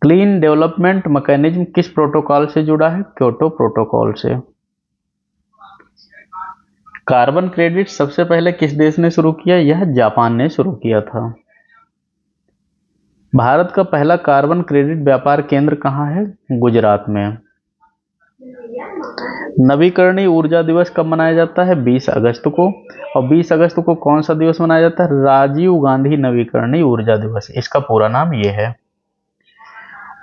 [SPEAKER 1] क्लीन डेवलपमेंट मैकेनिज्म किस प्रोटोकॉल से जुड़ा है? क्योटो प्रोटोकॉल से। कार्बन क्रेडिट सबसे पहले किस देश ने शुरू किया? यह जापान ने शुरू किया था। भारत का पहला कार्बन क्रेडिट व्यापार केंद्र कहाँ है? गुजरात में। नवीकरणीय ऊर्जा दिवस कब मनाया जाता है? 20 अगस्त को। और 20 अगस्त को कौन सा दिवस मनाया जाता है? राजीव गांधी नवीकरणीय ऊर्जा दिवस, इसका पूरा नाम ये है।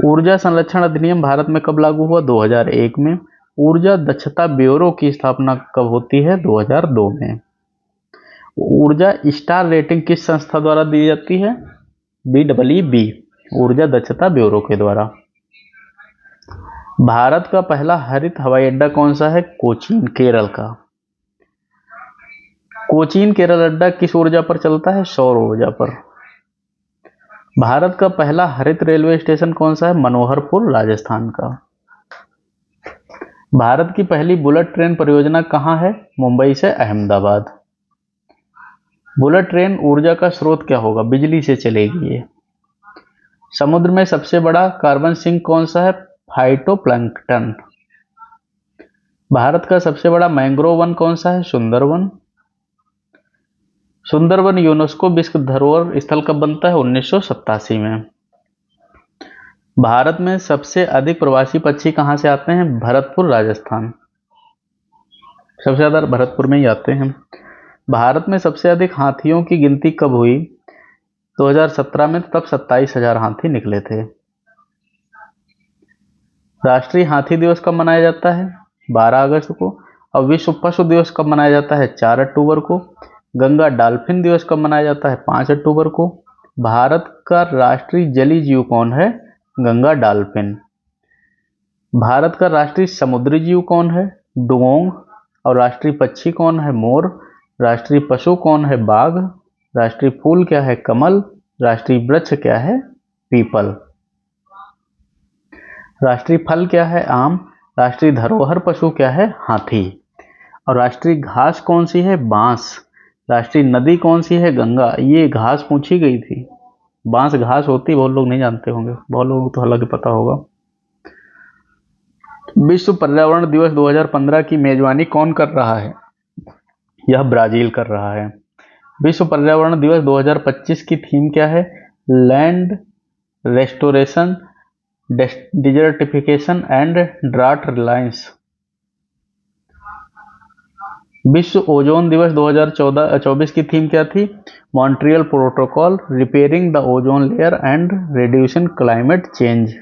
[SPEAKER 1] ऊर्जा संरक्षण अधिनियम भारत में कब लागू हुआ? 2001 में। ऊर्जा दक्षता ब्यूरो की स्थापना कब होती है? 2002 में। ऊर्जा स्टार रेटिंग किस संस्था द्वारा दी जाती है? BEE, ऊर्जा दक्षता ब्यूरो के द्वारा। भारत का पहला हरित हवाई अड्डा कौन सा है? कोचीन, केरल का। कोचीन केरल अड्डा किस ऊर्जा पर चलता है? सौर ऊर्जा पर। भारत का पहला हरित रेलवे स्टेशन कौन सा है? मनोहरपुर, राजस्थान का। भारत की पहली बुलेट ट्रेन परियोजना कहाँ है? मुंबई से अहमदाबाद। बुलेट ट्रेन ऊर्जा का स्रोत क्या होगा? बिजली से चलेगी ये। समुद्र में सबसे बड़ा कार्बन सिंक कौन सा है? फाइटोप्लैंक्टन। भारत का सबसे बड़ा मैंग्रोव वन कौन सा है? सुंदरवन। सुंदरवन यूनेस्को विश्व धरोहर स्थल कब बनता है? 1987 में। भारत में सबसे अधिक प्रवासी पक्षी कहां से आते हैं? भरतपुर, राजस्थान। सबसे ज्यादा भरतपुर में ही आते हैं। भारत में सबसे अधिक हाथियों की गिनती कब हुई? 2017 में, तब 27,000 हाथी निकले थे। राष्ट्रीय हाथी दिवस कब मनाया जाता है? 12 अगस्त को। और विश्व पशु दिवस कब मनाया जाता है? 4 अक्टूबर को। गंगा डॉल्फिन दिवस कब मनाया जाता है? 5 अक्टूबर को। भारत का राष्ट्रीय जलीय जीव कौन है? गंगा डॉल्फिन। भारत का राष्ट्रीय समुद्री जीव कौन है? डुगोंग। और राष्ट्रीय पक्षी कौन है? मोर। राष्ट्रीय पशु कौन है? बाघ। राष्ट्रीय फूल क्या है? कमल। राष्ट्रीय वृक्ष क्या है? पीपल। राष्ट्रीय फल क्या है? आम। राष्ट्रीय धरोहर पशु क्या है? हाथी। और राष्ट्रीय घास कौन सी है? बांस। राष्ट्रीय नदी कौन सी है? गंगा। ये घास पूछी गई थी। बांस घास होती, बहुत लोग नहीं जानते होंगे, बहुत लोगों को तो हालांकि पता होगा। विश्व पर्यावरण दिवस 2015 की मेजबानी कौन कर रहा है? यह ब्राजील कर रहा है। विश्व पर्यावरण दिवस 2025 की थीम क्या है? Land restoration, desertification and drought Reliance. विश्व ओजोन दिवस 2024 की थीम क्या थी? Montreal protocol, repairing the ozone layer and reducing climate change.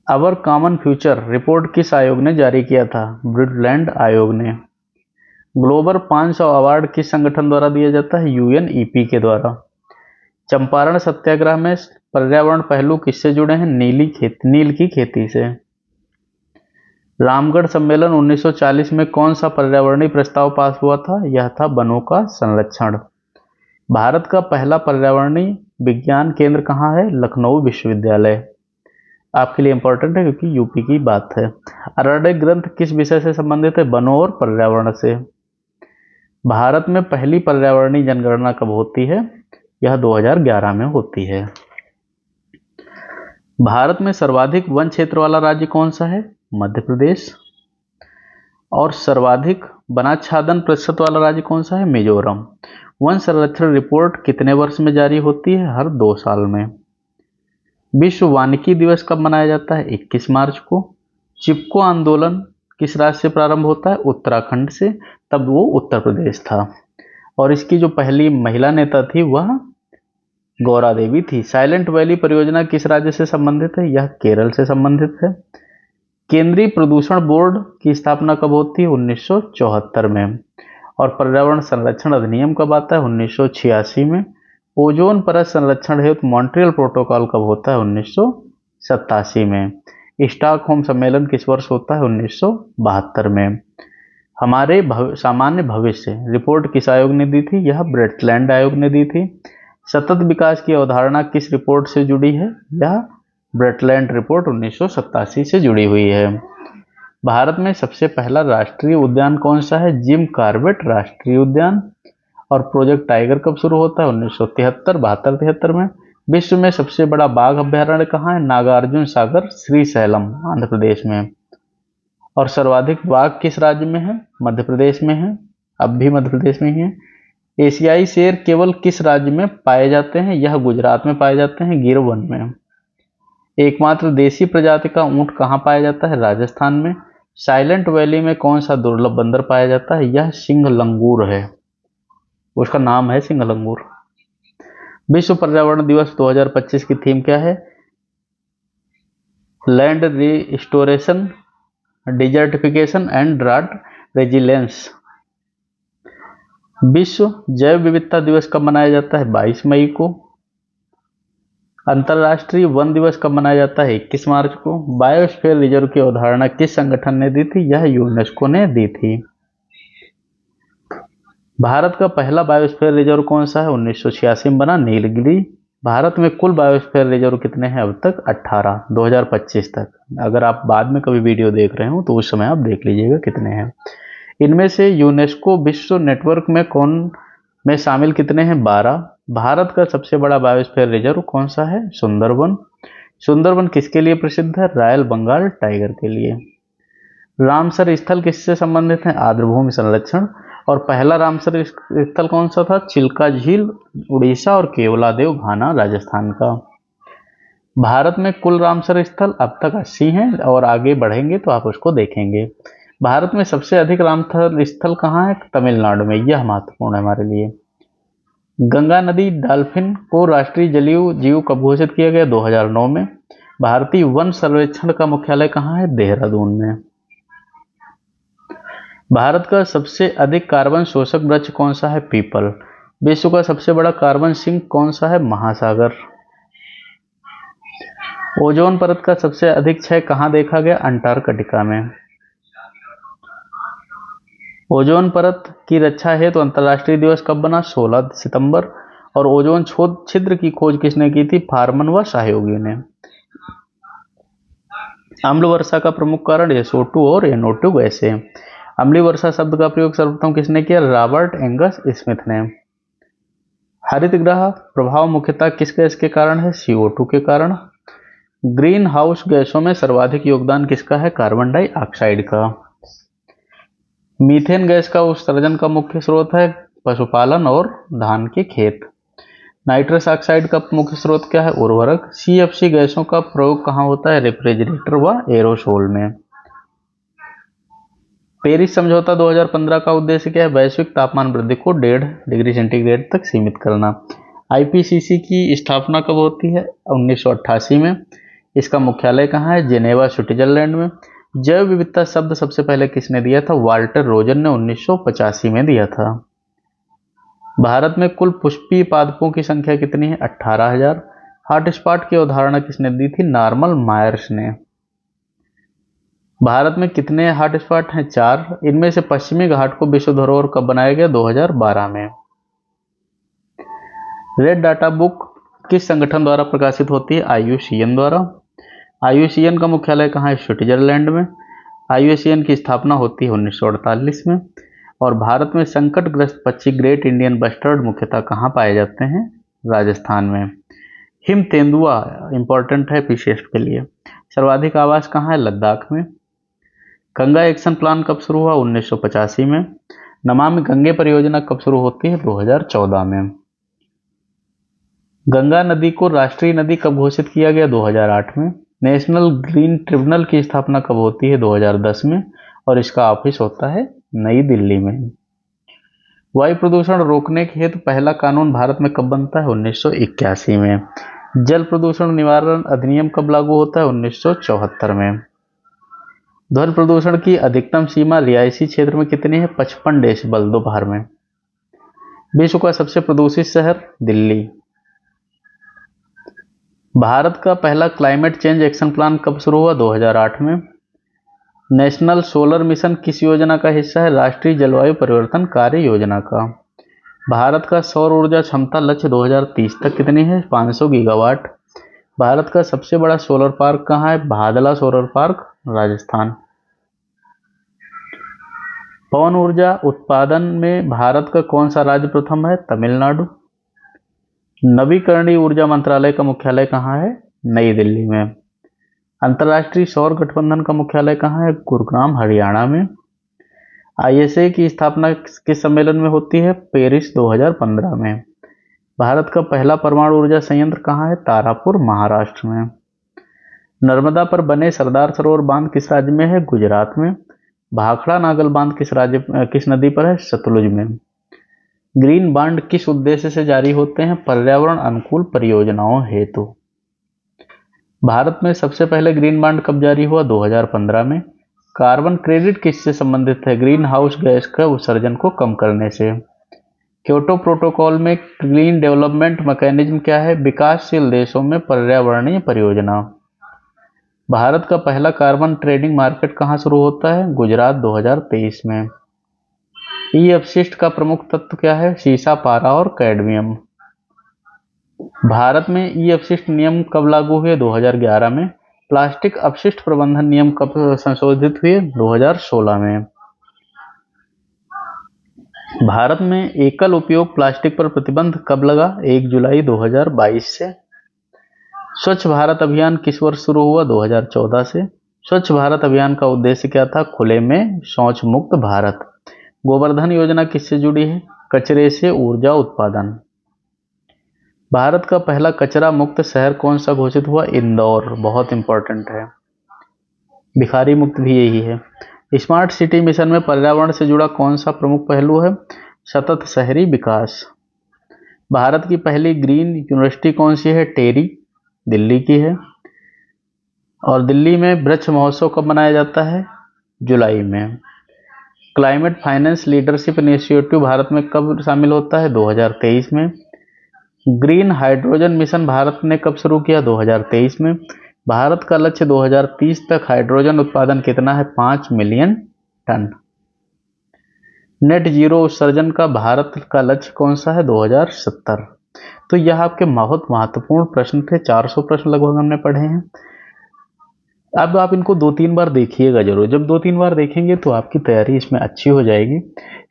[SPEAKER 1] Our common future report किस आयोग ने जारी किया था? ब्रुंडलैंड आयोग ने। ग्लोबल 500 अवार्ड किस संगठन द्वारा दिया जाता है? UNEP के द्वारा। चंपारण सत्याग्रह में पर्यावरण पहलू किससे जुड़े हैं? नील की खेती से। रामगढ़ सम्मेलन 1940 में कौन सा पर्यावरणीय प्रस्ताव पास हुआ था? यह था वनों का संरक्षण। भारत का पहला पर्यावरणीय विज्ञान केंद्र कहाँ है? लखनऊ विश्वविद्यालय। आपके लिए इंपॉर्टेंट है क्योंकि यूपी की बात है। अरण्य ग्रंथ किस विषय से संबंधित है? वनों और पर्यावरण से। भारत में पहली पर्यावरणीय जनगणना कब होती है? यह 2011 में होती है। भारत में सर्वाधिक वन क्षेत्र वाला राज्य कौन सा है? मध्य प्रदेश। और सर्वाधिक वनाच्छादन प्रतिशत वाला राज्य कौन सा है? मिजोरम। वन संरक्षण रिपोर्ट कितने वर्ष में जारी होती है? हर 2 साल में। विश्व वानिकी दिवस कब मनाया जाता है? 21 मार्च को। चिपको आंदोलन किस राज्य से प्रारंभ होता है? उत्तराखंड से, तब वो उत्तर प्रदेश था। और इसकी जो पहली महिला नेता थी वह गौरा देवी थी। साइलेंट वैली परियोजना किस राज्य से संबंधित है? यह केरल से संबंधित है। केंद्रीय प्रदूषण बोर्ड की स्थापना कब होती है? 1974 में। और पर्यावरण संरक्षण अधिनियम कब आता है? 1986 में। ओजोन परत संरक्षण हेतु मॉन्ट्रियल प्रोटोकॉल कब होता है? 1987 में। स्टॉकहोम सम्मेलन किस वर्ष होता है? 1972 में। हमारे सामान्य भविष्य रिपोर्ट किस आयोग ने दी थी? यह ब्रंडलैंड आयोग ने दी थी। सतत विकास की अवधारणा किस रिपोर्ट से जुड़ी है? यह ब्रंडलैंड रिपोर्ट 1987 से जुड़ी हुई है। भारत में सबसे पहला राष्ट्रीय उद्यान कौन सा है? जिम कॉर्बेट राष्ट्रीय उद्यान। और प्रोजेक्ट टाइगर कब शुरू होता है? 1973, 72-73 में। विश्व में सबसे बड़ा बाघ अभ्यारण्य कहाँ है? नागार्जुन सागर, श्रीशैलम, आंध्र प्रदेश में। और सर्वाधिक बाघ किस राज्य में है? मध्य प्रदेश में है। अब भी मध्य प्रदेश में ही है। एशियाई शेर केवल किस राज्य में पाए जाते हैं? यह गुजरात में पाए जाते हैं, गिर वन में। एकमात्र देसी प्रजाति का ऊंट कहाँ पाया जाता है? राजस्थान में। साइलेंट वैली में कौन सा दुर्लभ बंदर पाया जाता है? यह सिंह लंगूर है, उसका नाम है सिंह लंगूर। विश्व पर्यावरण दिवस 2025 की थीम क्या है? Land restoration, desertification and drought resilience. विश्व जैव विविधता दिवस कब मनाया जाता है? 22 मई को। अंतर्राष्ट्रीय वन दिवस कब मनाया जाता है? 21 मार्च को। बायोस्फीयर रिजर्व की अवधारणा किस संगठन ने दी थी? यह यूनेस्को ने दी थी। भारत का पहला बायोस्फीयर रिजर्व कौन सा है? 1986 में बना, नीलगिरी। भारत में कुल बायोस्फीयर रिजर्व कितने हैं अब तक? 18, 2025 तक। अगर आप बाद में कभी वीडियो देख रहे हो तो उस समय आप देख लीजिएगा कितने हैं। इनमें से यूनेस्को विश्व नेटवर्क में शामिल कितने हैं? 12। भारत का सबसे बड़ा बायोस्फीयर रिजर्व कौन सा है? सुंदरबन। सुंदरबन किसके लिए प्रसिद्ध है? रॉयल बंगाल टाइगर के लिए। रामसर स्थल किससे संबंधित है? आर्द्रभूमि संरक्षण। और पहला रामसर स्थल कौन सा था? चिल्का झील, उड़ीसा, और केवलादेव घाना, राजस्थान का। भारत में कुल रामसर स्थल अब तक 80 हैं और आगे बढ़ेंगे तो आप उसको देखेंगे। भारत में सबसे अधिक रामसर स्थल कहाँ है? तमिलनाडु में। यह महत्वपूर्ण है हमारे लिए। गंगा नदी डॉल्फिन को राष्ट्रीय जलीय जीव कब घोषित किया गया? 2009 में। भारतीय वन सर्वेक्षण का मुख्यालय कहाँ है? देहरादून में। भारत का सबसे अधिक कार्बन शोषक वृक्ष कौन सा है? पीपल। विश्व का सबसे बड़ा कार्बन सिंक कौन सा है? महासागर। ओजोन परत का सबसे अधिक क्षय कहाँ देखा गया? अंटार्कटिका में। ओजोन परत की रक्षा हेतु तो अंतर्राष्ट्रीय दिवस कब बना? 16 सितंबर। और ओजोन छिद्र की खोज किसने की थी? फार्मन व सहयोगियों ने। अम्ल वर्षा का प्रमुख कारण SO2 और NO2 गैसें हैं। अम्लीय वर्षा शब्द का प्रयोग सर्वप्रथम किसने किया? रॉबर्ट एंगस स्मिथ ने। हरित गृह प्रभाव मुख्यतः किस गैस के कारण है? CO2 के कारण। ग्रीन हाउस गैसों में सर्वाधिक योगदान किसका है? कार्बन डाइऑक्साइड का। मीथेन गैस का उत्सर्जन का मुख्य स्रोत है? पशुपालन और धान के खेत। नाइट्रस ऑक्साइड का मुख्य स्रोत क्या है? उर्वरक। CFC गैसों का प्रयोग कहाँ होता है? रेफ्रिजरेटर व एरोसोल में। पेरिस समझौता 2015 का उद्देश्य क्या है? वैश्विक तापमान वृद्धि को 1.5 डिग्री सेंटीग्रेड तक सीमित करना। IPCC की स्थापना कब होती है? 1988 में। इसका मुख्यालय कहाँ है? जेनेवा, स्विट्जरलैंड में। जैव विविधता शब्द सबसे पहले किसने दिया था? वाल्टर रोजन ने 1985 में दिया था। भारत में कुल पुष्पीय पादपों की संख्या कितनी है? 18,000। हॉटस्पॉट की अवधारणा किसने दी थी? नॉर्मल मायर्स ने। भारत में कितने हॉटस्पॉट हैं? 4। इनमें से पश्चिमी घाट को विश्व धरोहर कब बनाया गया? 2012 में। रेड डाटा बुक किस संगठन द्वारा प्रकाशित होती है? IUCN द्वारा। IUCN का मुख्यालय कहाँ है? स्विट्जरलैंड में। IUCN की स्थापना होती है 1948 में। और भारत में संकटग्रस्त पक्षी ग्रेट इंडियन बस्टर्ड मुख्यतः कहाँ पाए जाते हैं? राजस्थान में। हिम तेंदुआ इंपॉर्टेंट है PCS के लिए। सर्वाधिक आवास कहाँ है? लद्दाख में। गंगा एक्शन प्लान कब शुरू हुआ? 1985 में। नमामि गंगे परियोजना कब शुरू होती है? 2014 में। गंगा नदी को राष्ट्रीय नदी कब घोषित किया गया? 2008 में। नेशनल ग्रीन ट्रिब्यूनल की स्थापना कब होती है? 2010 में। और इसका ऑफिस होता है नई दिल्ली में। वायु प्रदूषण रोकने के हेतु पहला कानून भारत में कब बनता है? 1981 में। जल प्रदूषण निवारण अधिनियम कब लागू होता है? 1974 में। ध्वनि प्रदूषण की अधिकतम सीमा रिहायशी क्षेत्र में कितनी है? 55 डेसिबल दोपहर में। विश्व का सबसे प्रदूषित शहर? दिल्ली। भारत का पहला क्लाइमेट चेंज एक्शन प्लान कब शुरू हुआ? 2008 में। नेशनल सोलर मिशन किस योजना का हिस्सा है? राष्ट्रीय जलवायु परिवर्तन कार्य योजना का। भारत का सौर ऊर्जा क्षमता लक्ष्य 2030 तक कितनी है? 500 गीगावाट। भारत का सबसे बड़ा सोलर पार्क कहाँ है? भादला सोलर पार्क, राजस्थान। पवन ऊर्जा उत्पादन में भारत का कौन सा राज्य प्रथम है? तमिलनाडु। नवीकरणीय ऊर्जा मंत्रालय का मुख्यालय कहाँ है? नई दिल्ली में। अंतर्राष्ट्रीय सौर गठबंधन का मुख्यालय कहाँ है? गुरुग्राम, हरियाणा में। ISA की स्थापना किस सम्मेलन में होती है? पेरिस 2015 में। भारत का पहला परमाणु ऊर्जा संयंत्र कहाँ है? तारापुर, महाराष्ट्र में। नर्मदा पर बने सरदार सरोवर बांध किस राज्य में है? गुजरात में। भाखड़ा नागल बांध किस नदी पर है? सतलुज में। ग्रीन बॉन्ड किस उद्देश्य से जारी होते हैं? पर्यावरण अनुकूल परियोजनाओं हेतु। भारत में सबसे पहले ग्रीन बॉन्ड कब जारी हुआ? 2015 में। कार्बन क्रेडिट किससे संबंधित है? ग्रीन हाउस गैस का उत्सर्जन को कम करने से। क्योटो प्रोटोकॉल में ग्रीन डेवलपमेंट मैकेनिज्म क्या है? विकासशील देशों में पर्यावरणीय परियोजना। भारत का पहला कार्बन ट्रेडिंग मार्केट कहाँ शुरू होता है? गुजरात 2023 में। ई अपशिष्ट का प्रमुख तत्व क्या है? सीसा, पारा और कैडमियम। भारत में ई अपशिष्ट नियम कब लागू हुए? 2011 में। प्लास्टिक अपशिष्ट प्रबंधन नियम कब संशोधित हुए? 2016 में। भारत में एकल उपयोग प्लास्टिक पर प्रतिबंध कब लगा? 1 जुलाई 2022 से। स्वच्छ भारत अभियान किस वर्ष शुरू हुआ? 2014 से। स्वच्छ भारत अभियान का उद्देश्य क्या था? खुले में शौच मुक्त भारत। गोवर्धन योजना किससे जुड़ी है? कचरे से ऊर्जा उत्पादन। भारत का पहला कचरा मुक्त शहर कौन सा घोषित हुआ? इंदौर, बहुत इंपॉर्टेंट है। भिखारी मुक्त भी यही है। स्मार्ट सिटी मिशन में पर्यावरण से जुड़ा कौन सा प्रमुख पहलू है? सतत शहरी विकास। भारत की पहली ग्रीन यूनिवर्सिटी कौन सी है? टेरी, दिल्ली की है। और दिल्ली में वृक्ष महोत्सव कब मनाया जाता है? जुलाई में। Climate finance leadership initiative Bharat में कब शामिल होता है? 2023 में। ग्रीन हाइड्रोजन मिशन भारत ने कब शुरू किया? 2023 में। भारत का लक्ष्य 2030 तक हाइड्रोजन उत्पादन कितना है? 5 मिलियन टन। नेट जीरो उत्सर्जन का भारत का लक्ष्य कौन सा है? 2070। तो यह आपके बहुत महत्वपूर्ण प्रश्न थे। 400 प्रश्न लगभग हमने पढ़े हैं। अब आप इनको 2-3 बार देखिएगा जरूर। जब 2-3 बार देखेंगे तो आपकी तैयारी इसमें अच्छी हो जाएगी।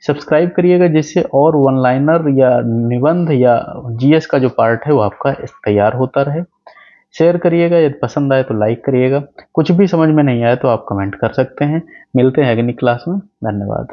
[SPEAKER 1] सब्सक्राइब करिएगा जिससे और वन लाइनर या निबंध या GS का जो पार्ट है वो आपका तैयार होता रहे। शेयर करिएगा, यदि पसंद आए तो लाइक करिएगा। कुछ भी समझ में नहीं आया तो आप कमेंट कर सकते हैं। मिलते हैं अगली क्लास में। धन्यवाद।